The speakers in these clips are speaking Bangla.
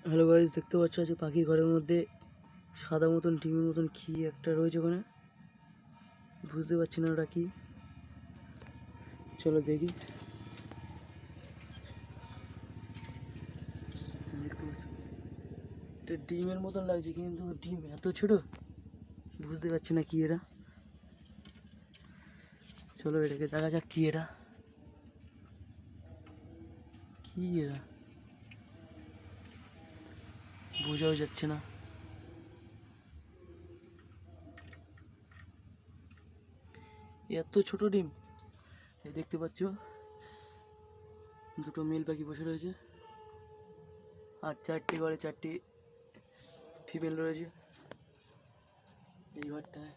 হ্যালো গাইস, দেখতে পাচ্ছ যে পাখির ঘরের মধ্যে সাদা মতন ডিমের মতন কি একটা রয়েছে ওখানে। বুঝতে পারছি না ওটা কি। চলো দেখি। দেখতে পাচ্ছ এটা ডিমের মতন লাগছে, কিন্তু ডিম এত ছোট বুঝতে পারছি না কি এরা। চলো এটাকে দেখা যাক কি এরা, কি এরা বোঝাও যাচ্ছে না। এত ছোট ডিম। এই দেখতে পাচ্ছ দুটো মেল পাখি বসে রয়েছে, আর চারটি ঘরে চারটি ফিমেল রয়েছে। এই ঘরটায়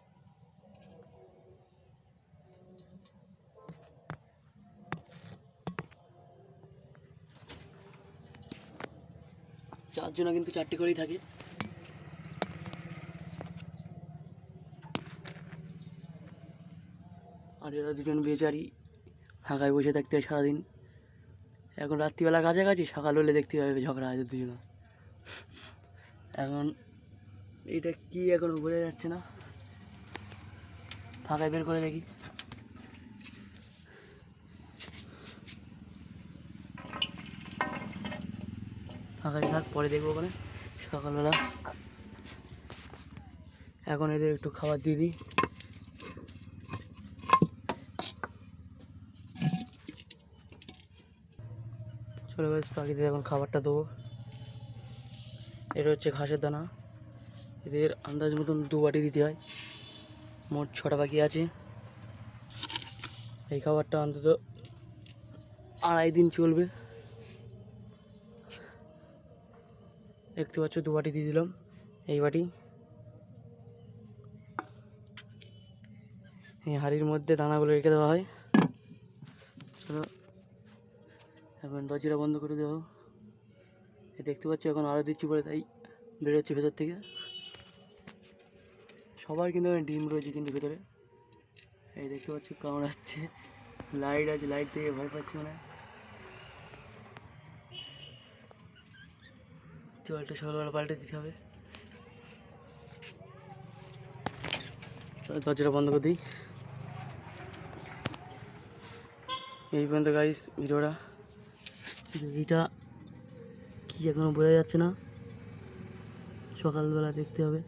চারজনা কিন্তু চারটি করেই থাকে। আর এরা দুজন বেচারি ফাঁকায় বসে থাকতে হয় সারাদিন। এখন রাত্রিবেলা কাছাকাছি, সকাল হলে দেখতে পাবে ঝগড়া হয় দুজনা। এখন এটা কি এখনো বোঝা যাচ্ছে না। ফাঁকায় বের করে দেখি। ফাঁকায় থাক, পরে দেখবো ওখানে সকালবেলা। এখন এদের একটু খাবার দিয়ে দিই। চলে গেছে পাখিদের, এখন খাবারটা দেবো। এটা হচ্ছে ঘাসের দানা। এদের আন্দাজ মতন 2 বাটি দিতে হয়। মোট 6টা পাখি আছে। এই খাবারটা অন্তত 2.5 দিন চলবে। দেখতে পাচ্ছ 2 বাটি দিয়ে দিলাম। এই বাটি এই হাঁড়ির মধ্যে দানাগুলো রেখে দেওয়া হয়। চলো এখন দরজাটা বন্ধ করে দেবো। দেখতে পাচ্ছ এখন আরও দিচ্ছি পরে, তাই বেরোচ্ছে ভেতর থেকে। সবার কিন্তু ডিম রয়েছে কিন্তু ভেতরে। এই দেখতে পাচ্ছ কামড়াচ্ছে, লাইট আছে, লাইট থেকে ভয় পাচ্ছে মানে। জলটা সকালবেলা পাল্টে দিতে হবে। দরজাটা বন্ধ করে দিই। এই পর্যন্ত গাইস ভিডিওটা। এইটা কি এখনো বোঝা যাচ্ছে না, সকালবেলা দেখতে হবে।